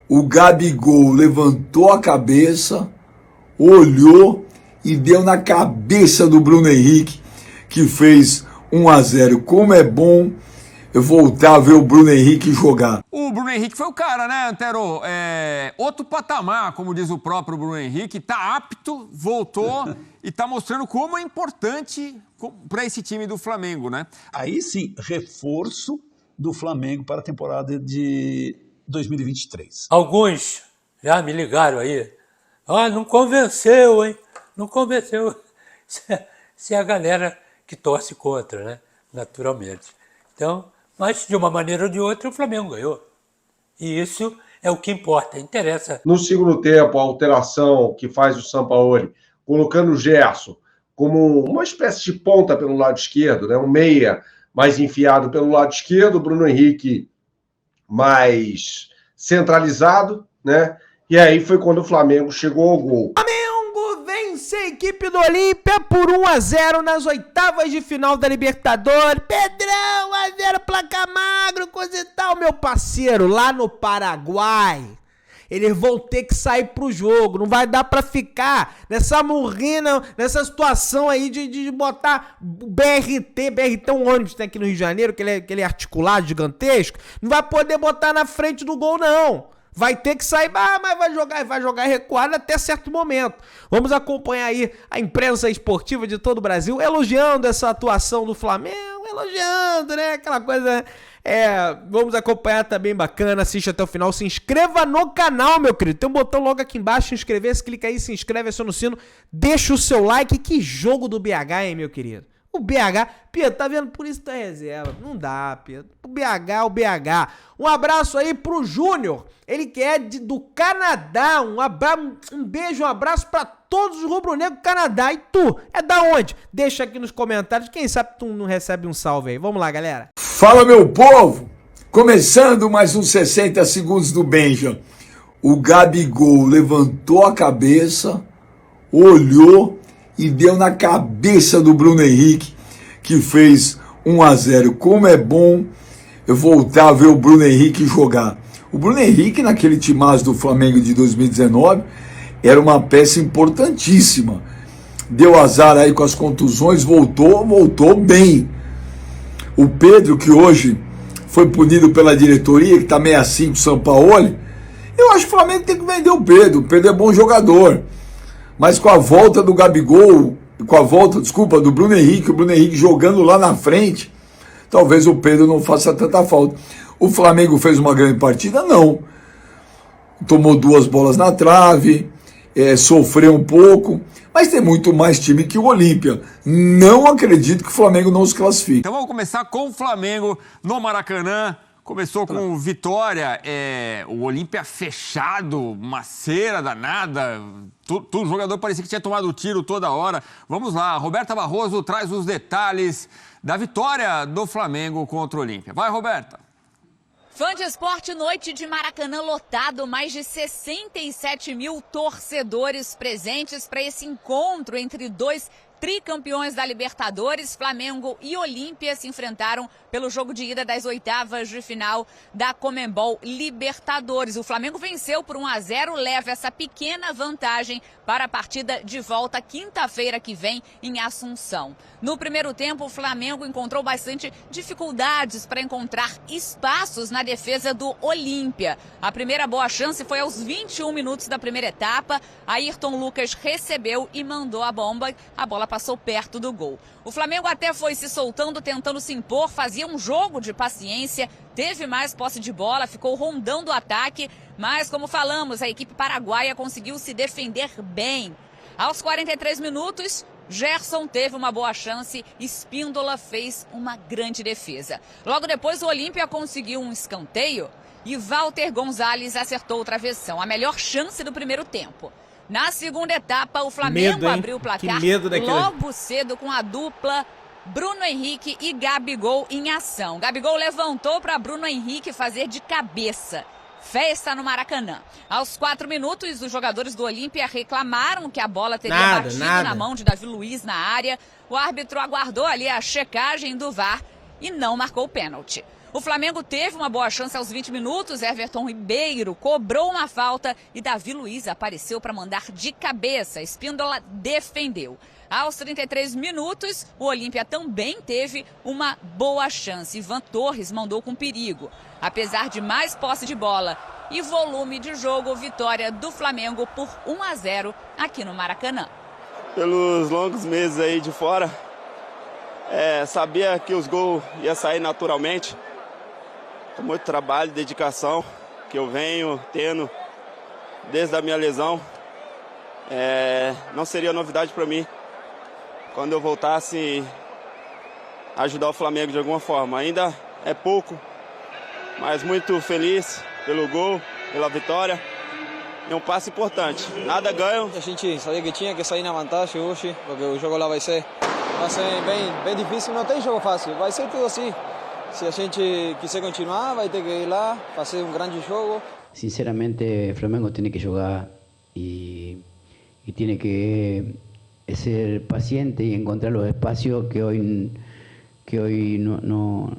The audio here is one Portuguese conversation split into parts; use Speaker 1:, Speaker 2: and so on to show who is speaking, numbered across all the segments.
Speaker 1: O Gabigol levantou a cabeça, olhou e deu na cabeça do Bruno Henrique, que fez 1-0. Como é bom eu voltar a ver o Bruno Henrique jogar.
Speaker 2: O Bruno Henrique foi o cara, né, Antero? Outro patamar, como diz o próprio Bruno Henrique, tá apto, voltou e tá mostrando como é importante para esse time do Flamengo, né?
Speaker 3: Aí sim, reforço do Flamengo para a temporada de 2023.
Speaker 4: Alguns já me ligaram aí. Não convenceu, hein? Não convenceu. Se é a galera que torce contra, né? Naturalmente. Então, mas de uma maneira ou de outra o Flamengo ganhou. E isso é o que importa, interessa.
Speaker 5: No segundo tempo, a alteração que faz o Sampaoli, colocando o Gerson como uma espécie de ponta pelo lado esquerdo, né? Um meia mais enfiado pelo lado esquerdo, o Bruno Henrique mais centralizado, né? E aí foi quando o Flamengo chegou ao gol.
Speaker 6: Flamengo vence a equipe do Olímpia por 1-0 nas oitavas de final da Libertadores. Pedrão, 1-0, placa magro, coisa e tal, meu parceiro, lá no Paraguai. Eles vão ter que sair pro jogo, não vai dar pra ficar nessa murrina, nessa situação aí de botar BRT é um ônibus que tem aqui no Rio de Janeiro, que ele é articulado, gigantesco, não vai poder botar na frente do gol não. Vai ter que sair, mas vai jogar recuado até certo momento. Vamos acompanhar aí a imprensa esportiva de todo o Brasil elogiando essa atuação do Flamengo, elogiando, né? Aquela coisa. Vamos acompanhar também, bacana, assiste até o final, se inscreva no canal, meu querido. Tem um botão logo aqui embaixo, inscrever-se, clica aí, se inscreve, aciona o sino, deixa o seu like. Que jogo do BH, hein, meu querido? O BH, Pedro, tá vendo? Por isso tá reserva. Não dá, Pedro. O BH. Um abraço aí pro Júnior. Ele que é do Canadá. Um beijo, um abraço pra todos os rubro-negros do Canadá. E tu, é da onde? Deixa aqui nos comentários. Quem sabe tu não recebe um salve aí. Vamos lá, galera.
Speaker 1: Fala, meu povo! Começando mais uns 60 segundos do Benja. O Gabigol levantou a cabeça, olhou e deu na cabeça do Bruno Henrique, que fez 1-0. Como é bom eu voltar a ver o Bruno Henrique jogar. O Bruno Henrique, naquele timaço do Flamengo de 2019, era uma peça importantíssima. Deu azar aí com as contusões, voltou bem. O Pedro, que hoje foi punido pela diretoria, que está meio assim com o Sampaoli, eu acho que o Flamengo tem que vender o Pedro. O Pedro é bom jogador. Mas com a volta do Gabigol, do Bruno Henrique, o Bruno Henrique jogando lá na frente, talvez o Pedro não faça tanta falta. O Flamengo fez uma grande partida? Não. Tomou 2 bolas na trave, sofreu um pouco, mas tem muito mais time que o Olímpia. Não acredito que o Flamengo não se classifique.
Speaker 2: Então vamos começar com o Flamengo no Maracanã. Começou com vitória, o Olímpia fechado, uma cera danada, o jogador parecia que tinha tomado tiro toda hora. Vamos lá, Roberta Barroso traz os detalhes da vitória do Flamengo contra o Olímpia. Vai, Roberta.
Speaker 7: Fã de esporte, noite de Maracanã lotado, mais de 67 mil torcedores presentes para esse encontro entre dois tricampeões da Libertadores. Flamengo e Olímpia se enfrentaram pelo jogo de ida das oitavas de final da Conmebol Libertadores. O Flamengo venceu por 1-0, leva essa pequena vantagem para a partida de volta quinta-feira que vem em Assunção. No primeiro tempo, o Flamengo encontrou bastante dificuldades para encontrar espaços na defesa do Olímpia. A primeira boa chance foi aos 21 minutos da primeira etapa. Ayrton Lucas recebeu e mandou a bomba. A bola passou perto do gol. O Flamengo até foi se soltando, tentando se impor, fazia um jogo de paciência, teve mais posse de bola, ficou rondando o ataque, mas como falamos, a equipe paraguaia conseguiu se defender bem. Aos 43 minutos, Gerson teve uma boa chance, Espíndola fez uma grande defesa. Logo depois, o Olímpia conseguiu um escanteio e Walter Gonzalez acertou o travessão, a melhor chance do primeiro tempo. Na segunda etapa, o Flamengo abriu o placar logo cedo com a dupla Bruno Henrique e Gabigol em ação. Gabigol levantou para Bruno Henrique fazer de cabeça. Festa no Maracanã. Aos 4 minutos, os jogadores do Olímpia reclamaram que a bola teria batido na mão de Davi Luiz na área. O árbitro aguardou ali a checagem do VAR e não marcou o pênalti. O Flamengo teve uma boa chance aos 20 minutos, Everton Ribeiro cobrou uma falta e Davi Luiz apareceu para mandar de cabeça, Espíndola defendeu. Aos 33 minutos, o Olímpia também teve uma boa chance, Ivan Torres mandou com perigo. Apesar de mais posse de bola e volume de jogo, vitória do Flamengo por 1-0 aqui no Maracanã.
Speaker 8: Pelos longos meses aí de fora, sabia que os gols iam sair naturalmente. Com muito trabalho, dedicação que eu venho tendo desde a minha lesão. Não seria novidade para mim quando eu voltasse a ajudar o Flamengo de alguma forma. Ainda é pouco, mas muito feliz pelo gol, pela vitória. É um passo importante. Nada ganho.
Speaker 9: A gente sabia que tinha que sair na vantagem hoje, porque o jogo lá vai ser bem difícil. Não tem jogo fácil, vai ser tudo assim. Se a gente quiser continuar, vai ter que ir lá, fazer um grande jogo.
Speaker 10: Sinceramente, Flamengo tem que jogar e tem que ser paciente y encontrar los espacios que hoy no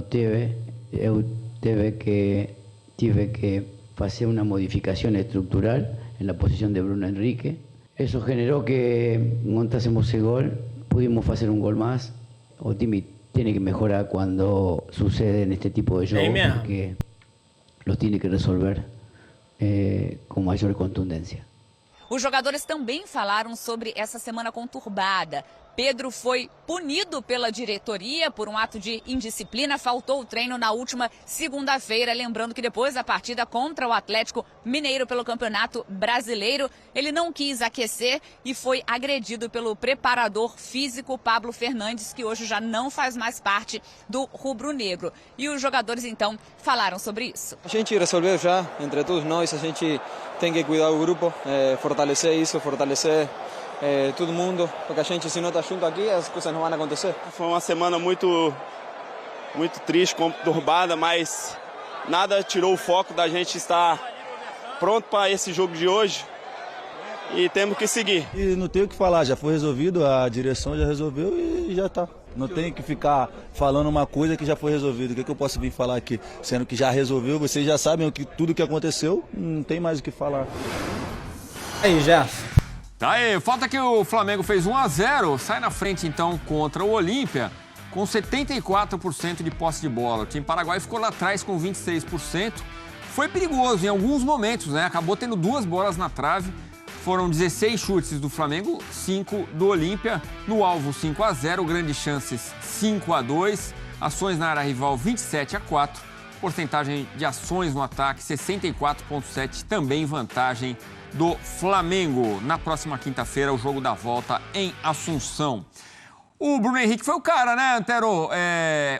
Speaker 10: teve. Eu tive que hacer una modificación estructural en la posición de Bruno Henrique. Eso generó que montásemos ese gol, pudimos hacer un gol más. O time tiene que mejorar cuando suceden este tipo de juegos, porque los tiene que resolver con mayor contundencia.
Speaker 7: Os jogadores também falaram sobre essa semana conturbada. Pedro foi punido pela diretoria por um ato de indisciplina, faltou o treino na última segunda-feira, lembrando que depois da partida contra o Atlético Mineiro pelo Campeonato Brasileiro, ele não quis aquecer e foi agredido pelo preparador físico Pablo Fernandes, que hoje já não faz mais parte do rubro-negro. E os jogadores então falaram sobre isso.
Speaker 9: A gente resolveu já, entre todos nós, a gente tem que cuidar do grupo, fortalecer isso, fortalecer todo mundo, porque a gente, se não está junto aqui, as coisas não vão acontecer.
Speaker 8: Foi uma semana muito triste, conturbada, mas nada tirou o foco da gente estar pronto para esse jogo de hoje e temos que seguir.
Speaker 3: E não tem o que falar, já foi resolvido, a direção já resolveu e já está. Não tem que ficar falando uma coisa que já foi resolvida. O que eu posso vir falar aqui? Sendo que já resolveu, vocês já sabem tudo o que aconteceu, não tem mais o que falar.
Speaker 6: Aí, Gerson.
Speaker 2: Tá aí, falta que o Flamengo fez 1-0, sai na frente então contra o Olímpia com 74% de posse de bola. O time paraguaio ficou lá atrás com 26%. Foi perigoso em alguns momentos, né? Acabou tendo 2 bolas na trave. Foram 16 chutes do Flamengo, 5 do Olímpia. No alvo 5-0, grandes chances 5-2. Ações na área rival 27-4. Porcentagem de ações no ataque 64,7, também vantagem do Flamengo. Na próxima quinta-feira, o jogo da volta em Assunção. O Bruno Henrique foi o cara, né, Antero?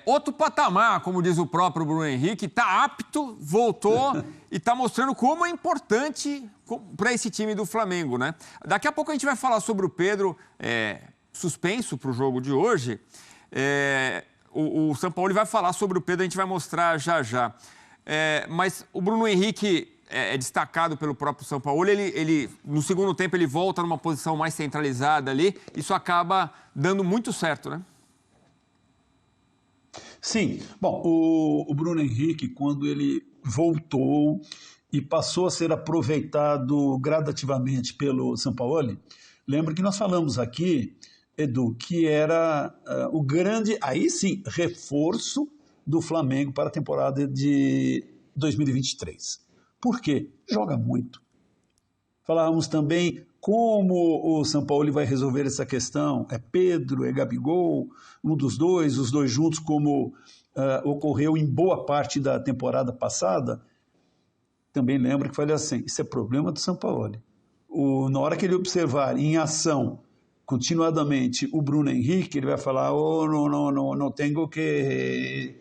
Speaker 2: Outro patamar, como diz o próprio Bruno Henrique, tá apto, voltou e tá mostrando como é importante para esse time do Flamengo, né? Daqui a pouco a gente vai falar sobre o Pedro, suspenso para o jogo de hoje. O São Paulo vai falar sobre o Pedro, a gente vai mostrar já. Mas o Bruno Henrique é destacado pelo próprio São Paulo. Ele, no segundo tempo, ele volta numa posição mais centralizada ali. Isso acaba dando muito certo, né?
Speaker 3: Sim. Bom, o Bruno Henrique, quando ele voltou e passou a ser aproveitado gradativamente pelo São Paulo, lembra que nós falamos aqui, Edu, que era o grande, aí sim, reforço do Flamengo para a temporada de 2023. Por quê? Joga muito. Falávamos também como o São Paulo vai resolver essa questão. É Pedro, é Gabigol, um dos dois, os dois juntos, como ocorreu em boa parte da temporada passada. Também lembra que falei assim, isso é problema do São Paulo. Na hora que ele observar em ação continuadamente o Bruno Henrique, ele vai falar, não tenho que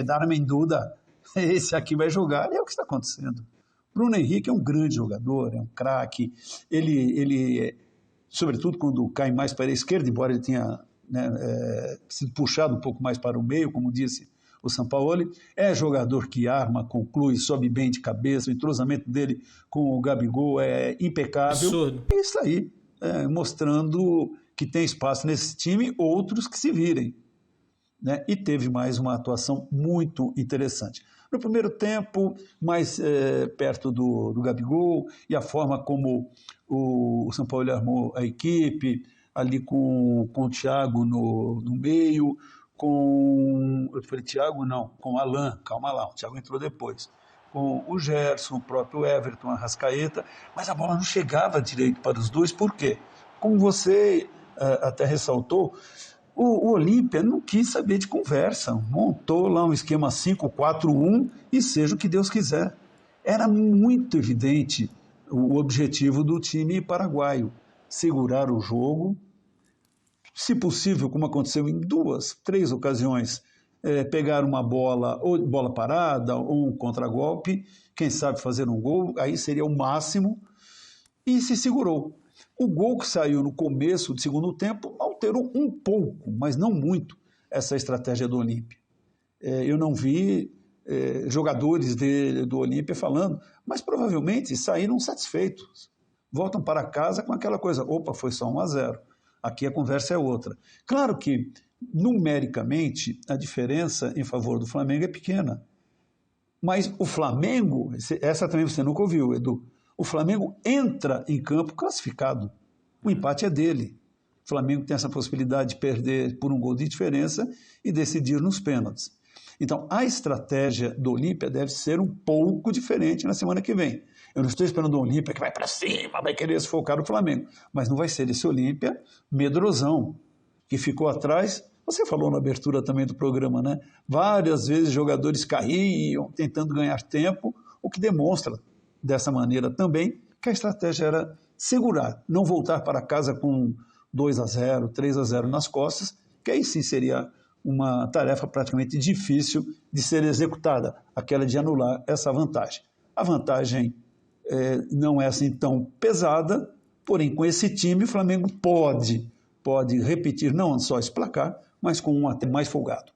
Speaker 3: dar-me em dúvida, esse aqui vai jogar, é o que está acontecendo. Bruno Henrique é um grande jogador, é um craque, ele sobretudo quando cai mais para a esquerda, embora ele tenha sido puxado um pouco mais para o meio, como disse o Sampaoli, é jogador que arma, conclui, sobe bem de cabeça, o entrosamento dele com o Gabigol é impecável.
Speaker 6: Absurdo.
Speaker 3: É isso aí. Mostrando que tem espaço nesse time, outros que se virem. né? E teve mais uma atuação muito interessante. No primeiro tempo, mais perto do Gabigol, e a forma como o São Paulo armou a equipe, ali com o Thiago no meio, eu falei Thiago não, com o Alan, calma lá, o Thiago entrou depois, com o Gerson, o próprio Everton, a Arrascaeta, mas a bola não chegava direito para os dois, por quê? Como você até ressaltou, o Olímpia não quis saber de conversa, montou lá um esquema 5-4-1 e seja o que Deus quiser. Era muito evidente o objetivo do time paraguaio, segurar o jogo, se possível, como aconteceu em 2, 3 ocasiões, pegar uma bola, ou bola parada, ou um contragolpe, quem sabe fazer um gol, aí seria o máximo, e se segurou. O gol que saiu no começo do segundo tempo alterou um pouco, mas não muito, essa estratégia do Olímpia. Eu não vi jogadores do Olímpia falando, mas provavelmente saíram satisfeitos. Voltam para casa com aquela coisa, opa, foi só 1-0. Aqui a conversa é outra. Claro que, numericamente, a diferença em favor do Flamengo é pequena. Mas o Flamengo, essa também você nunca ouviu, Edu, o Flamengo entra em campo classificado. O empate é dele. O Flamengo tem essa possibilidade de perder por um gol de diferença e decidir nos pênaltis. Então, a estratégia do Olímpia deve ser um pouco diferente na semana que vem. Eu não estou esperando o Olímpia que vai para cima, vai querer sufocar o Flamengo. Mas não vai ser esse Olímpia medrosão, que ficou atrás. Você falou na abertura também do programa, né? Várias vezes jogadores caíam, tentando ganhar tempo, o que demonstra, dessa maneira também, que a estratégia era segurar, não voltar para casa com 2-0, 3-0 nas costas, que aí sim seria uma tarefa praticamente difícil de ser executada, aquela de anular essa vantagem. A vantagem não é assim tão pesada, porém com esse time o Flamengo pode repetir não só esse placar, mas com um até mais folgado.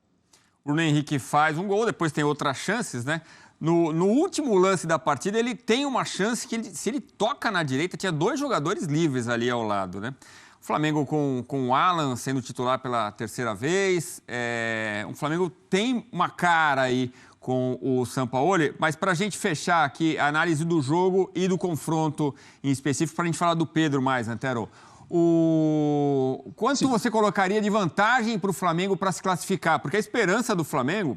Speaker 2: O Bruno Henrique faz um gol, depois tem outras chances, né? No último lance da partida, ele tem uma chance que, se ele toca na direita, tinha 2 jogadores livres ali ao lado, né? O Flamengo com o Alan sendo titular pela 3ª vez. O Flamengo tem uma cara aí com o Sampaoli, mas para a gente fechar aqui a análise do jogo e do confronto em específico, para a gente falar do Pedro mais, né, Tero? Quanto você colocaria de vantagem para o Flamengo para se classificar? Porque a esperança do Flamengo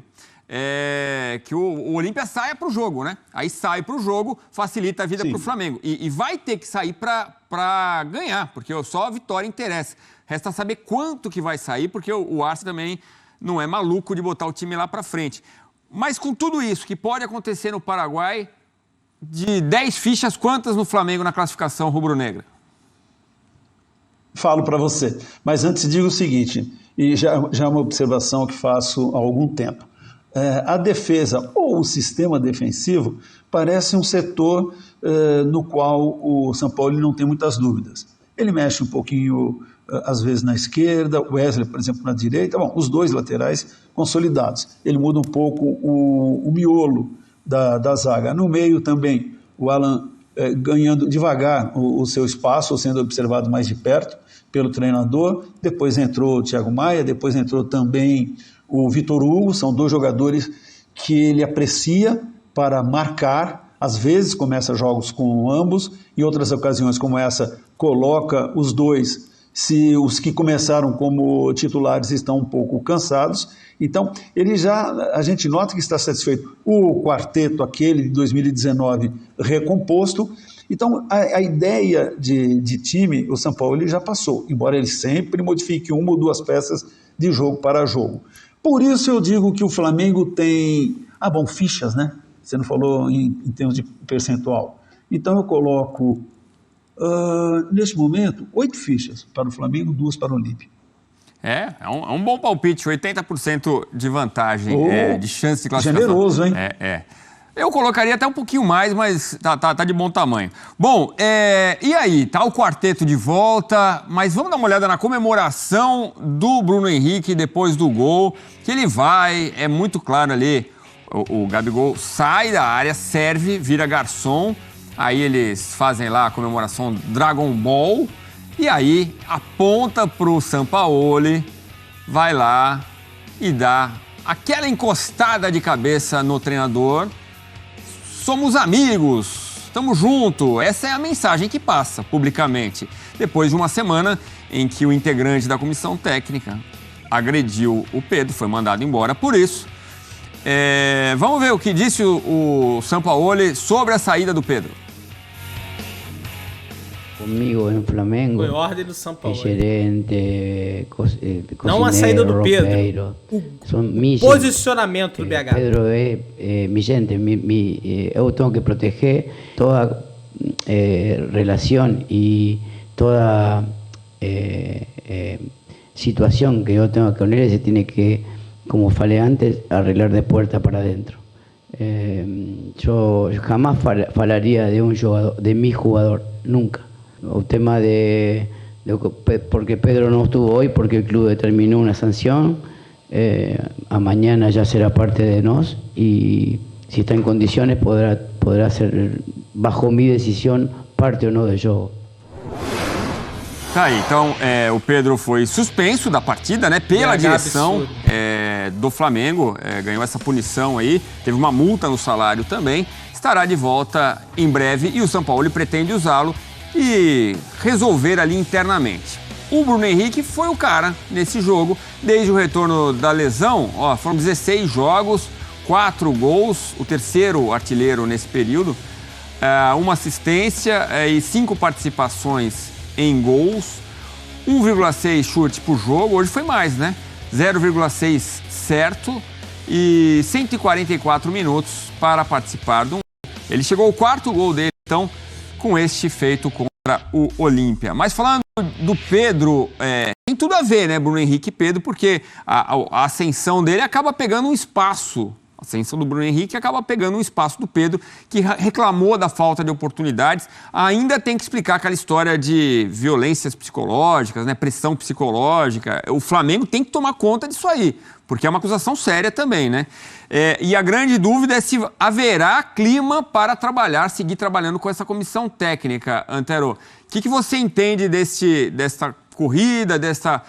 Speaker 2: é que o Olímpia saia para o jogo, né? Aí sai para o jogo, facilita a vida para o Flamengo. E vai ter que sair para ganhar, porque só a vitória interessa. Resta saber quanto que vai sair, porque o Arsenal também não é maluco de botar o time lá para frente. Mas com tudo isso que pode acontecer no Paraguai, de 10 fichas, quantas no Flamengo na classificação rubro-negra?
Speaker 3: Falo para você, mas antes digo o seguinte, e já é uma observação que faço há algum tempo. A defesa ou o sistema defensivo parece um setor no qual o São Paulo não tem muitas dúvidas. Ele mexe um pouquinho, às vezes, na esquerda, o Wesley, por exemplo, na direita, bom, os 2 laterais consolidados. Ele muda um pouco o miolo da zaga. No meio também, o Alan ganhando devagar o seu espaço, ou sendo observado mais de perto pelo treinador. Depois entrou o Thiago Maia, depois entrou também o Vitor Hugo. São 2 jogadores que ele aprecia para marcar. Às vezes começa jogos com ambos, em outras ocasiões como essa, coloca os 2, se os que começaram como titulares estão um pouco cansados. Então, a gente nota que está satisfeito. O quarteto, aquele de 2019, recomposto. Então, a ideia de time, o São Paulo ele já passou, embora ele sempre modifique 1 ou 2 peças de jogo para jogo. Por isso eu digo que o Flamengo tem, fichas, né? Você não falou em termos de percentual. Então eu coloco, neste momento, 8 fichas para o Flamengo, 2 para o Olímpia.
Speaker 2: É um bom palpite, 80% de vantagem, de chance de classificação.
Speaker 3: Generoso, hein?
Speaker 2: Eu colocaria até um pouquinho mais, mas tá de bom tamanho. Bom, e aí? Tá o quarteto de volta, mas vamos dar uma olhada na comemoração do Bruno Henrique depois do gol, que ele é muito claro ali, o Gabigol sai da área, serve, vira garçom, aí eles fazem lá a comemoração Dragon Ball, e aí aponta pro Sampaoli, vai lá e dá aquela encostada de cabeça no treinador. Somos amigos, estamos juntos. Essa é a mensagem que passa publicamente, depois de uma semana em que o integrante da comissão técnica agrediu o Pedro, foi mandado embora por isso. Vamos ver o que disse o Sampaoli sobre a saída do Pedro.
Speaker 10: Comigo em Flamengo,
Speaker 6: Foi ordem do Sampaoli.
Speaker 10: gerente,
Speaker 6: Não a saída do Pedro. O posicionamento do BH.
Speaker 10: Pedro é mi gente, eu tenho que proteger toda relação e toda situação que eu tenho com ele, se tem que, como falei antes, arreglar de puerta para dentro. Eu jamais falaria de jogador, de mi jugador, nunca. O tema porque Pedro no estuvo hoy, porque el club determinó una sanción, a mañana ya será parte de nos y si está en condiciones podrá ser, bajo mi decisión, parte ou não do jogo.
Speaker 2: Tá aí, então o Pedro foi suspenso da partida, né, pela direção do Flamengo, ganhou essa punição aí, teve uma multa no salário também, estará de volta em breve e o Sampaoli pretende usá-lo e resolver ali internamente. O Bruno Henrique foi o cara nesse jogo, desde o retorno da lesão, foram 16 jogos, 4 gols, o terceiro artilheiro nesse período, uma assistência e 5 participações em gols, 1,6 chute por jogo, hoje foi mais, né? 0,6 certo e 144 minutos para participar do... Ele chegou ao 4º gol dele, então, com este feito contra o Olímpia. Mas falando do Pedro, tem tudo a ver, né, Bruno Henrique e Pedro, porque a ascensão dele acaba pegando um espaço. A ascensão do Bruno Henrique acaba pegando um espaço do Pedro, que reclamou da falta de oportunidades. Ainda tem que explicar aquela história de violências psicológicas, né, pressão psicológica. O Flamengo tem que tomar conta disso aí, porque é uma acusação séria também, né? E a grande dúvida é se haverá clima para seguir trabalhando com essa comissão técnica, Antero. O que você entende dessa corrida, dessa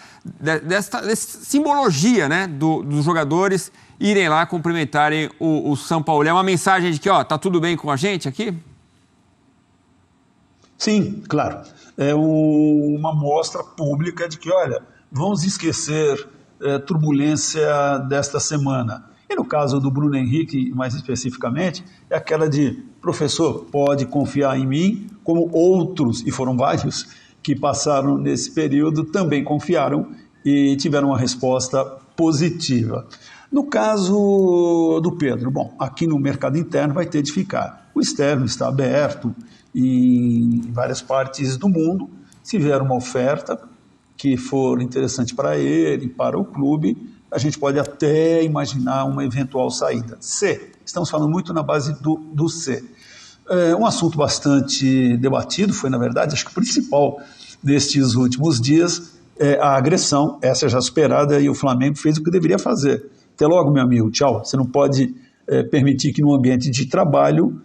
Speaker 2: simbologia, né, dos jogadores irem lá cumprimentarem o Sampaoli? É uma mensagem de que, tá tudo bem com a gente aqui?
Speaker 3: Sim, claro. É uma mostra pública de que, olha, vamos esquecer turbulência desta semana. E no caso do Bruno Henrique, mais especificamente, é aquela de, professor, pode confiar em mim, como outros, e foram vários, que passaram nesse período, também confiaram e tiveram uma resposta positiva. No caso do Pedro, bom, aqui no mercado interno vai ter de ficar. O externo está aberto em várias partes do mundo. Se vier uma oferta que for interessante para ele, para o clube, a gente pode até imaginar uma eventual saída. C, estamos falando muito na base do C. Um assunto bastante debatido, foi na verdade, acho que o principal destes últimos dias, a agressão, essa já superada, e o Flamengo fez o que deveria fazer. Até logo, meu amigo, tchau. Você não pode permitir que no ambiente de trabalho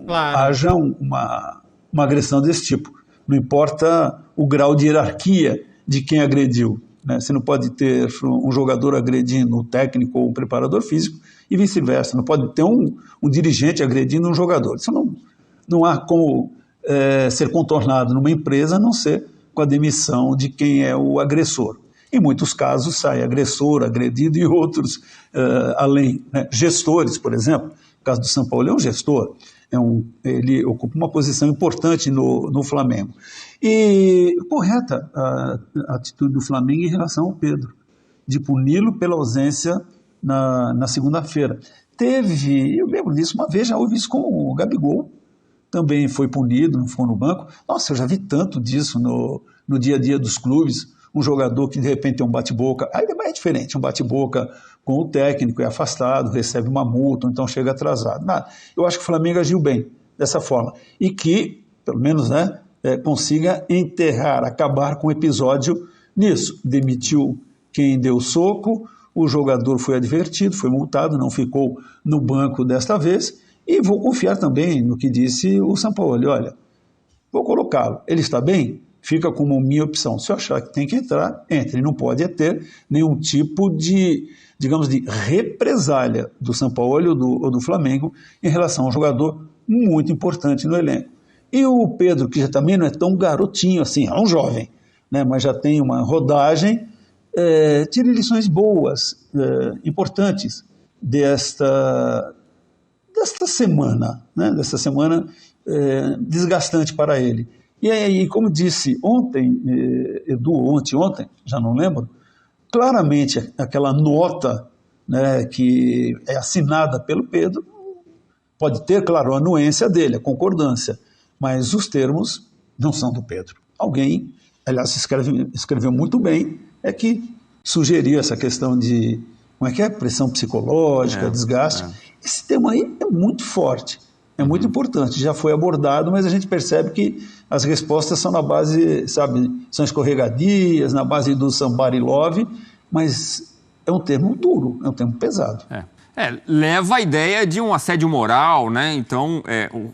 Speaker 3: haja uma agressão desse tipo. Não importa o grau de hierarquia de quem agrediu, né? Você não pode ter um jogador agredindo um técnico ou um preparador físico e vice-versa. Não pode ter um dirigente agredindo um jogador. Isso não há como ser contornado numa empresa, a não ser com a demissão de quem é o agressor. Em muitos casos sai agressor, agredido e outros além, né? Gestores, por exemplo. No caso do Sampaoli é um gestor, ele ocupa uma posição importante no Flamengo. E correta a atitude do Flamengo em relação ao Pedro, de puni-lo pela ausência na segunda-feira. Eu lembro disso, uma vez já houve isso com o Gabigol, também foi punido, não foi no banco. Nossa, eu já vi tanto disso no dia a dia dos clubes. Um jogador que de repente tem um bate-boca, aí é diferente, um bate-boca com o técnico, é afastado, recebe uma multa, então chega atrasado. Eu acho que o Flamengo agiu bem dessa forma e que, pelo menos, né, consiga enterrar, acabar com o episódio nisso. Demitiu quem deu soco, o jogador foi advertido, foi multado, não ficou no banco desta vez, e vou confiar também no que disse o Sampaoli. Olha, vou colocá-lo, ele está bem? fica como minha opção. Se eu achar que tem que entrar, entre. Não pode ter nenhum tipo de, digamos, de represália do Sampaoli ou do Flamengo em relação a um jogador muito importante no elenco. E o Pedro, que já também não é tão garotinho assim, é um jovem, né, mas já tem uma rodagem, tire lições boas, importantes desta semana, né, desgastante para ele. E aí, como disse ontem, Edu, ontem, já não lembro, claramente aquela nota, né, que é assinada pelo Pedro, pode ter, claro, a anuência dele, a concordância, mas os termos não são do Pedro. Alguém, aliás, escreveu muito bem, que sugeriu essa questão de, como é que é? Pressão psicológica, desgaste. Esse tema aí é muito forte, é muito importante, já foi abordado, mas a gente percebe que as respostas são na base, sabe, são escorregadias, na base do somebody love, mas é um termo duro, é um termo pesado.
Speaker 2: Leva a ideia de um assédio moral, né? Então,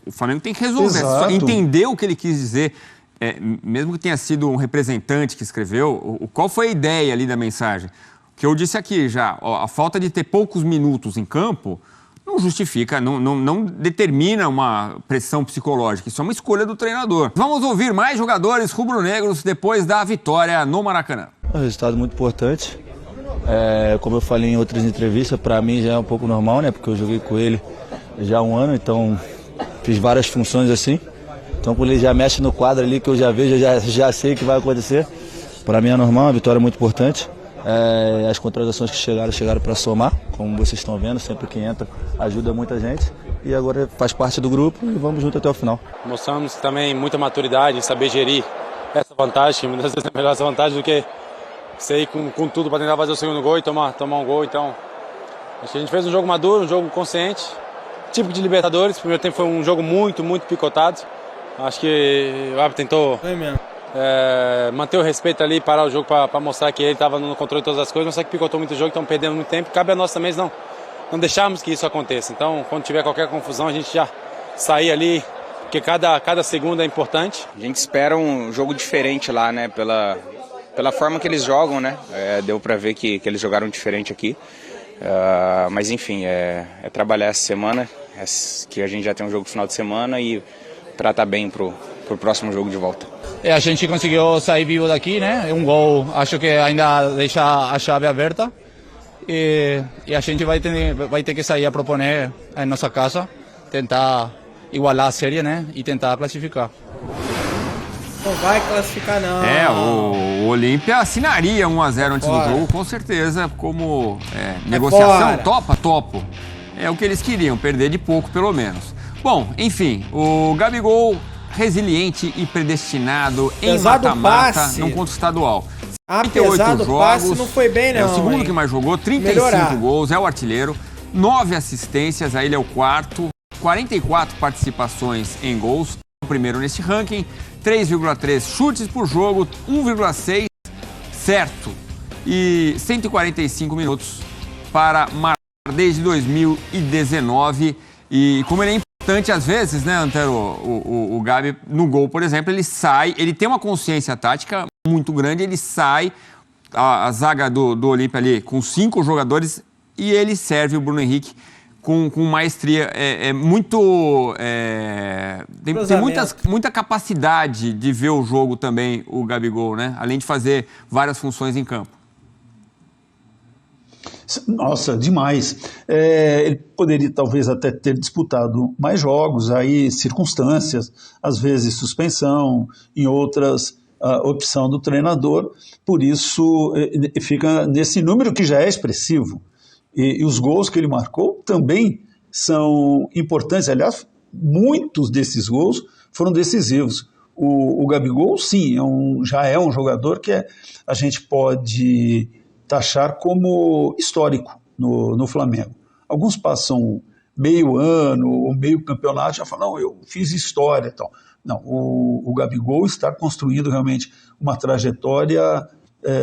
Speaker 2: o Flamengo tem que resolver, entender o que ele quis dizer, mesmo que tenha sido um representante que escreveu, qual foi a ideia ali da mensagem? O que eu disse aqui já, a falta de ter poucos minutos em campo não justifica, não determina uma pressão psicológica, isso é uma escolha do treinador. Vamos ouvir mais jogadores rubro-negros depois da vitória no Maracanã.
Speaker 11: É um resultado muito importante. Como eu falei em outras entrevistas, para mim já é um pouco normal, né? Porque eu joguei com ele já há um ano, então fiz várias funções assim. Então quando ele já mexe no quadro ali, que eu já vejo, eu já sei o que vai acontecer. Para mim é normal, uma vitória muito importante. As contratações que chegaram para somar, como vocês estão vendo, sempre que entra ajuda muita gente. E agora faz parte do grupo e vamos junto até o final.
Speaker 12: Mostramos também muita maturidade em saber gerir essa vantagem, muitas vezes é melhor essa vantagem do que sair com tudo para tentar fazer o segundo gol e tomar um gol. Então, acho que a gente fez um jogo maduro, um jogo consciente, típico de Libertadores. O primeiro tempo foi um jogo muito picotado. Acho que o árbitro tentou manter o respeito ali, parar o jogo para mostrar que ele estava no controle de todas as coisas, mas só que picotou muito o jogo, estamos perdendo muito tempo. Cabe a nós também não deixarmos que isso aconteça. Então, quando tiver qualquer confusão, a gente já sair ali, porque cada segundo é importante.
Speaker 13: A gente espera um jogo diferente lá, né, pela forma que eles jogam, né? Deu para ver que eles jogaram diferente aqui. Mas enfim, é trabalhar essa semana, que a gente já tem um jogo no final de semana e para estar bem pro próximo jogo de volta.
Speaker 11: A gente conseguiu sair vivo daqui, né? Um gol, acho que ainda deixa a chave aberta. E a gente vai ter que sair a proponer em nossa casa, tentar igualar a série, né? E tentar classificar.
Speaker 6: Não vai classificar, não.
Speaker 2: O Olímpia assinaria 1-0 antes do jogo, com certeza, como negociação. Topo. É o que eles queriam, perder de pouco, pelo menos. Bom, enfim, o Gabigol resiliente e predestinado em mata-mata num conto estadual.
Speaker 6: Apesar do passe, não foi bem, não.
Speaker 2: É o segundo que mais jogou, 35 gols, é o artilheiro, 9 assistências, aí ele é o quarto, 44 participações em gols, o primeiro nesse ranking, 3,3 chutes por jogo, 1,6 certo e 145 minutos para marcar desde 2019. E como ele é importante às vezes, né, Antero, o Gabi no gol, por exemplo, ele sai, ele tem uma consciência tática muito grande, ele sai, a zaga do Olímpia ali com 5 jogadores e ele serve o Bruno Henrique com maestria, tem muita capacidade de ver o jogo também, o Gabigol, né? Além de fazer várias funções em campo.
Speaker 3: Nossa, demais. Ele poderia talvez até ter disputado mais jogos, aí circunstâncias, às vezes suspensão, em outras opção do treinador, por isso fica nesse número que já é expressivo. E os gols que ele marcou também são importantes. Aliás, muitos desses gols foram decisivos. O Gabigol, sim, já é um jogador que a gente pode taxar como histórico no Flamengo. Alguns passam meio ano ou meio campeonato e já falam, não, eu fiz história e tal. Não, o Gabigol está construindo realmente uma trajetória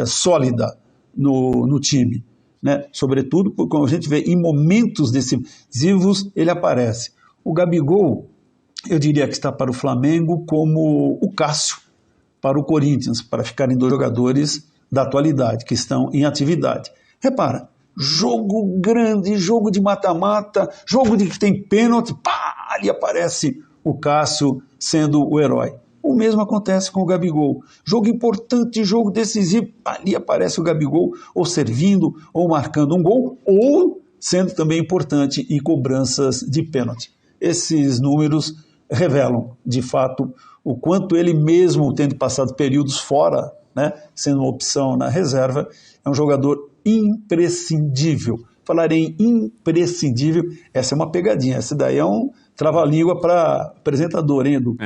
Speaker 3: sólida no time. Né? Sobretudo, porque quando a gente vê em momentos decisivos, ele aparece. O Gabigol, eu diria que está para o Flamengo como o Cássio para o Corinthians, para ficarem 2 jogadores da atualidade, que estão em atividade. Repara, jogo grande, jogo de mata-mata, jogo de que tem pênalti, pá, ali aparece o Cássio sendo o herói. O mesmo acontece com o Gabigol. Jogo importante, jogo decisivo, ali aparece o Gabigol ou servindo, ou marcando um gol, ou sendo também importante em cobranças de pênalti. Esses números revelam, de fato, o quanto ele mesmo, tendo passado períodos fora, né, sendo uma opção na reserva, é um jogador imprescindível. Falar em imprescindível, essa é uma pegadinha, essa daí é um trava-língua para apresentador, hein, Edu?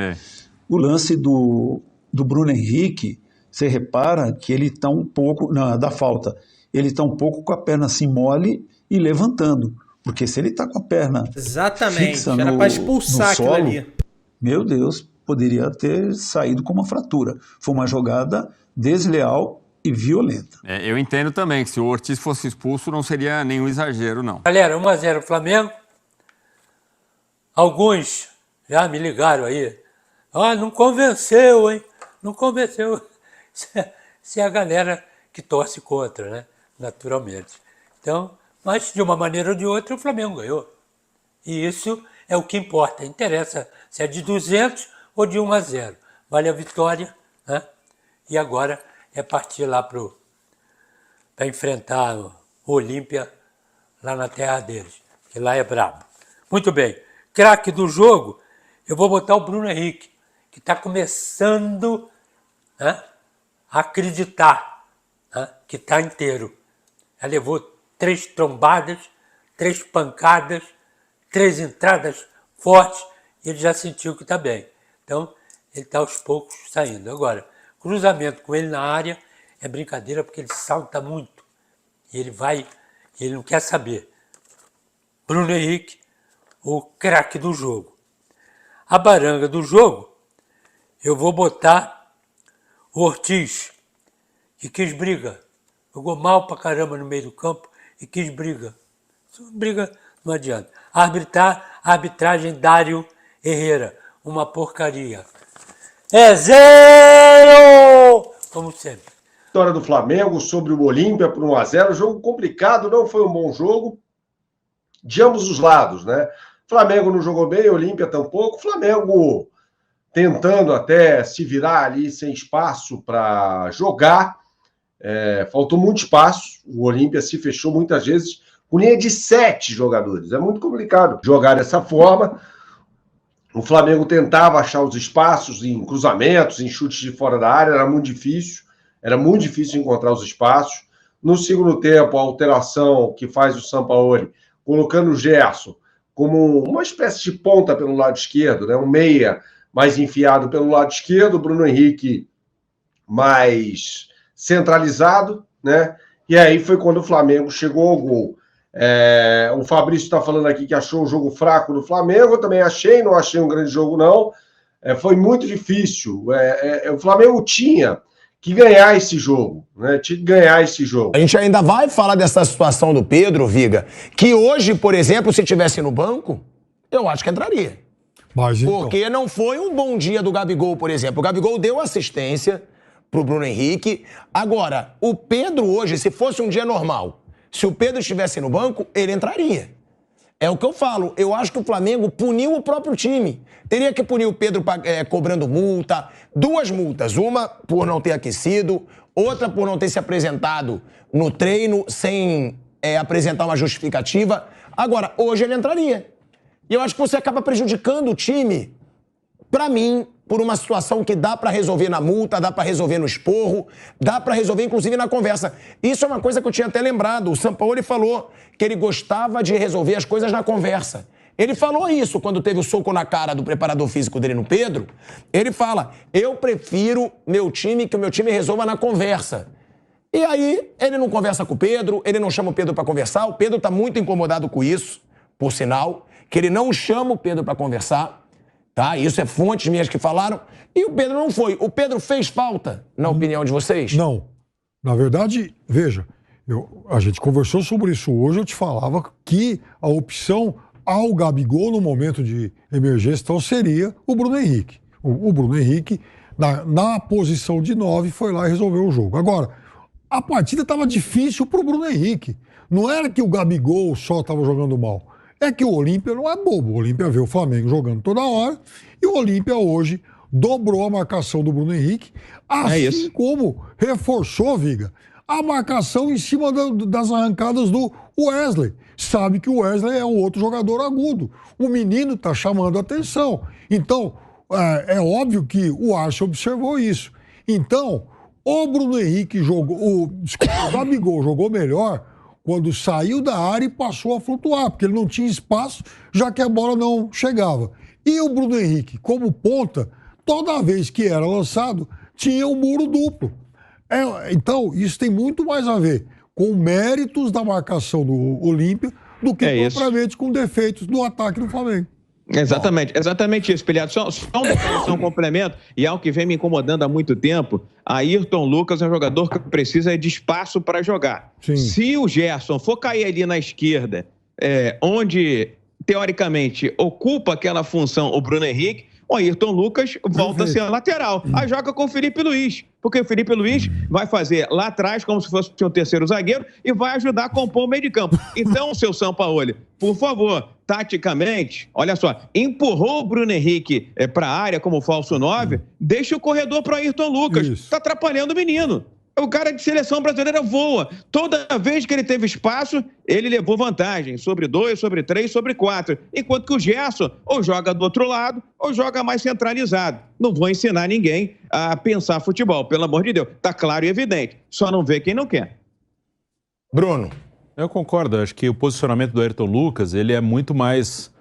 Speaker 3: O lance do Bruno Henrique, você repara que ele está um pouco, da falta, ele está um pouco com a perna assim mole e levantando, porque se ele está com a perna fixa
Speaker 6: era para expulsar
Speaker 3: no solo,
Speaker 6: aquilo ali.
Speaker 3: Meu Deus, poderia ter saído com uma fratura. Foi uma jogada desleal e violenta.
Speaker 2: Eu entendo também que se o Ortiz fosse expulso não seria nenhum exagero, não.
Speaker 4: Galera, 1-0 Flamengo. Alguns já me ligaram aí. Não convenceu, hein? Não convenceu. Se é a galera que torce contra, né? Naturalmente. Então, mas de uma maneira ou de outra o Flamengo ganhou. E isso é o que importa. Interessa se é de 200 ou de 1-0. Vale a vitória, né? E agora é partir lá para enfrentar o Olímpia lá na terra deles, que lá é brabo. Muito bem. Craque do jogo, eu vou botar o Bruno Henrique, que está começando, né, a acreditar, né, que está inteiro. Ele levou 3 trombadas, 3 pancadas, 3 entradas fortes, e ele já sentiu que está bem. Então, ele está aos poucos saindo. Agora, cruzamento com ele na área é brincadeira, porque ele salta muito. E ele não quer saber. Bruno Henrique, o craque do jogo. A baranga do jogo, eu vou botar o Ortiz, que quis briga. Jogou mal pra caramba no meio do campo e quis briga. Briga não adianta. Arbitragem Dário Herrera, uma porcaria. É 0! Como sempre.
Speaker 5: Vitória do Flamengo sobre o Olímpia por 1-0. Jogo complicado, não foi um bom jogo de ambos os lados, né? Flamengo não jogou bem, Olímpia tampouco. Flamengo tentando até se virar ali sem espaço para jogar. Faltou muito espaço. O Olímpia se fechou muitas vezes com linha de 7 jogadores. É muito complicado jogar dessa forma. O Flamengo tentava achar os espaços em cruzamentos, em chutes de fora da área, era muito difícil. Era muito difícil encontrar os espaços. No segundo tempo, a alteração que faz o Sampaoli, colocando o Gerson como uma espécie de ponta pelo lado esquerdo, né? Um meia mais enfiado pelo lado esquerdo, o Bruno Henrique mais centralizado, né? E aí foi quando o Flamengo chegou ao gol. O Fabrício está falando aqui que achou um jogo fraco do Flamengo, eu também achei, não achei um grande jogo, não. Foi muito difícil. O Flamengo tinha que ganhar esse jogo, né? Tinha que ganhar esse jogo.
Speaker 14: A gente ainda vai falar dessa situação do Pedro, Viga, que hoje, por exemplo, se tivesse no banco, eu acho que entraria.
Speaker 15: Mas, então...
Speaker 14: Porque não foi um bom dia do Gabigol, por exemplo. O Gabigol deu assistência pro Bruno Henrique. Agora, o Pedro hoje, se fosse um dia normal, se o Pedro estivesse no banco, ele entraria. É o que eu falo. Eu acho que o Flamengo puniu o próprio time. Teria que punir o Pedro cobrando multa. 2 multas. Uma por não ter aquecido, outra por não ter se apresentado no treino sem apresentar uma justificativa. Agora, hoje ele entraria. E eu acho que você acaba prejudicando o time, pra mim, por uma situação que dá pra resolver na multa, dá pra resolver no esporro, dá pra resolver inclusive na conversa. Isso é uma coisa que eu tinha até lembrado. O Sampaoli falou que ele gostava de resolver as coisas na conversa. Ele falou isso quando teve o soco na cara do preparador físico dele no Pedro. Ele fala, eu prefiro que o meu time resolva na conversa. E aí, ele não conversa com o Pedro, ele não chama o Pedro pra conversar. O Pedro tá muito incomodado com isso, por sinal, que ele não chama o Pedro pra conversar. Tá? Isso é fontes minhas que falaram. E o Pedro não foi. O Pedro fez falta, na opinião de vocês?
Speaker 15: Não. Na verdade, veja, a gente conversou sobre isso hoje, eu te falava que a opção ao Gabigol no momento de emergência então, seria o Bruno Henrique. O Bruno Henrique na posição de 9, foi lá e resolveu o jogo. Agora, a partida estava difícil para o Bruno Henrique. Não era que o Gabigol só estava jogando mal. É que o Olímpia não é bobo. O Olímpia vê o Flamengo jogando toda hora e o Olímpia hoje dobrou a marcação do Bruno Henrique, assim como reforçou, Viga, a marcação em cima das arrancadas do Wesley. Sabe que o Wesley é um outro jogador agudo. O menino está chamando a atenção. Então, é óbvio que o Arce observou isso. Então, o Bruno Henrique o Gabigol jogou melhor quando saiu da área e passou a flutuar, porque ele não tinha espaço, já que a bola não chegava. E o Bruno Henrique, como ponta, toda vez que era lançado, tinha um muro duplo. Então, isso tem muito mais a ver com méritos da marcação do Olímpia do que propriamente com defeitos do ataque do Flamengo.
Speaker 16: Exatamente isso, Pilhado. Só um complemento, e algo que vem me incomodando há muito tempo, Ayrton Lucas é um jogador que precisa de espaço para jogar. Sim. Se o Gerson for cair ali na esquerda, onde, teoricamente, ocupa aquela função o Bruno Henrique, o Ayrton Lucas volta a ser lateral. Aí joga com o Felipe Luiz, porque o Felipe Luiz vai fazer lá atrás como se fosse um terceiro zagueiro e vai ajudar a compor o meio de campo. Então, seu Sampaoli, por favor, taticamente, olha só, empurrou o Bruno Henrique para a área como falso 9, deixa o corredor para o Ayrton Lucas. Está atrapalhando o menino. O cara de seleção brasileira voa. Toda vez que ele teve espaço, ele levou vantagem sobre 2, sobre 3, sobre 4. Enquanto que o Gerson ou joga do outro lado ou joga mais centralizado. Não vou ensinar ninguém a pensar futebol, pelo amor de Deus. Tá claro e evidente. Só não vê quem não quer.
Speaker 14: Bruno.
Speaker 17: Eu concordo. Acho que o posicionamento do Ayrton Lucas, ele é muito mais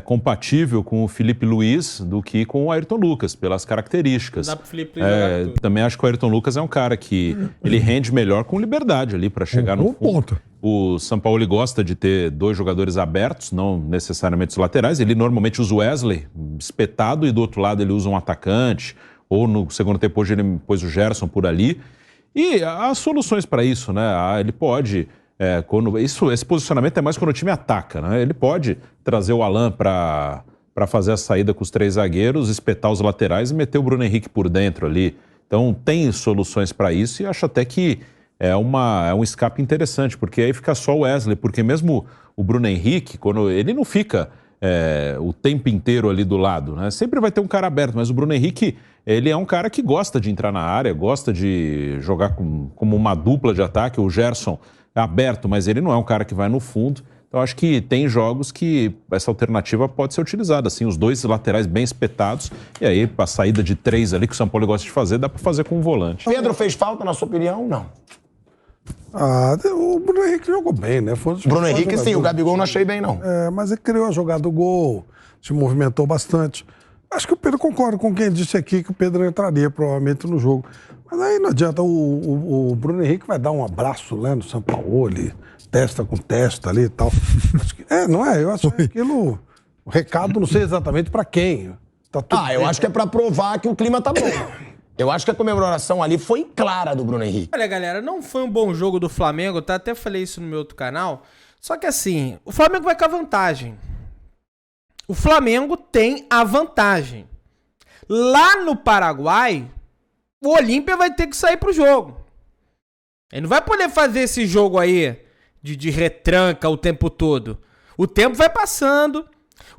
Speaker 17: compatível com o Felipe Luiz do que com o Ayrton Lucas, pelas características.
Speaker 6: Dá pro Felipe Luiz jogar tudo.
Speaker 17: Também acho que o Ayrton Lucas é um cara que ele rende melhor com liberdade ali para chegar no fundo. O Sampaoli gosta de ter 2 jogadores abertos, não necessariamente os laterais. Ele normalmente usa o Wesley espetado e do outro lado ele usa um atacante, ou no segundo tempo hoje ele pôs o Gerson por ali. E há soluções para isso, né? Ele pode... esse posicionamento é mais quando o time ataca, né? Ele pode trazer o Alan para fazer a saída com os 3 zagueiros, espetar os laterais e meter o Bruno Henrique por dentro ali. Então tem soluções para isso e acho até que é um escape interessante, porque aí fica só o Wesley, porque mesmo o Bruno Henrique, quando ele não fica o tempo inteiro ali do lado, né? Sempre vai ter um cara aberto, mas o Bruno Henrique, ele é um cara que gosta de entrar na área, gosta de jogar como uma dupla de ataque. O Gerson é aberto, mas ele não é um cara que vai no fundo. Então, acho que tem jogos que essa alternativa pode ser utilizada. Assim, os 2 laterais bem espetados. E aí, a saída de 3 ali, que o São Paulo gosta de fazer, dá para fazer com um volante.
Speaker 14: Pedro fez falta, na sua opinião? Não.
Speaker 15: O Bruno Henrique jogou bem, né?
Speaker 14: Bruno Henrique, sim. O Gabigol não achei bem, não.
Speaker 15: Mas ele criou a jogada do gol, se movimentou bastante. Acho que o Pedro concorda com quem disse aqui que o Pedro entraria provavelmente no jogo. Mas aí não adianta, o Bruno Henrique vai dar um abraço lá no Sampaoli, testa com testa ali e tal. Não é? Eu acho que aquilo... O recado não sei exatamente para quem.
Speaker 14: Eu acho que é para provar que o clima tá bom. Eu acho que a comemoração ali foi clara do Bruno Henrique.
Speaker 6: Olha, galera, não foi um bom jogo do Flamengo, tá? Até falei isso no meu outro canal. Só que assim, o Flamengo vai com a vantagem. O Flamengo tem a vantagem. Lá no Paraguai, o Olímpia vai ter que sair pro jogo. Ele não vai poder fazer esse jogo aí de retranca o tempo todo. O tempo vai passando,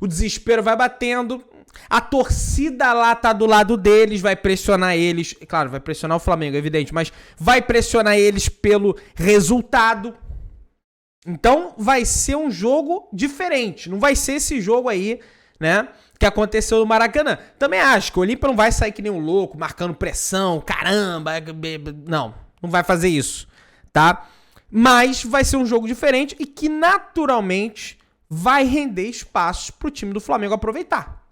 Speaker 6: o desespero vai batendo, a torcida lá tá do lado deles, vai pressionar eles. Claro, vai pressionar o Flamengo, é evidente, mas vai pressionar eles pelo resultado. Então vai ser um jogo diferente. Não vai ser esse jogo aí, né, que aconteceu no Maracanã. Também acho que o Olímpia não vai sair que nem um louco, marcando pressão, caramba. Não vai fazer isso, tá? Mas vai ser um jogo diferente e que naturalmente vai render espaços pro time do Flamengo aproveitar.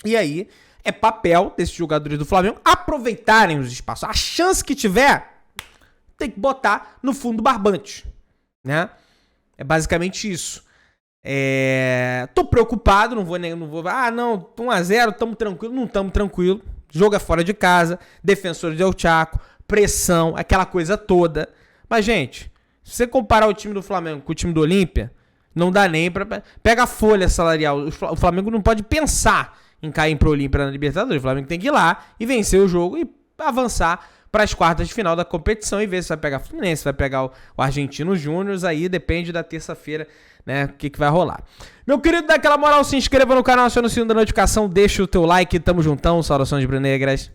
Speaker 6: E aí é papel desses jogadores do Flamengo aproveitarem os espaços. A chance que tiver, tem que botar no fundo do barbante, né? É basicamente isso. Tô preocupado, não vou... 1-0, tamo tranquilo. Não tamo tranquilo. Jogo é fora de casa, Defensor del Chaco, pressão, aquela coisa toda. Mas, gente, se você comparar o time do Flamengo com o time do Olímpia, não dá nem pra... Pega a folha salarial. O Flamengo não pode pensar em cair pro Olímpia na Libertadores. O Flamengo tem que ir lá e vencer o jogo e avançar para as quartas de final da competição e ver se vai pegar o Fluminense, se vai pegar o Argentino Júnior, aí depende da terça-feira, né, o que vai rolar. Meu querido, dá aquela moral, se inscreva no canal, aciona o sininho da notificação, deixa o teu like, tamo juntão, saudações brunegras.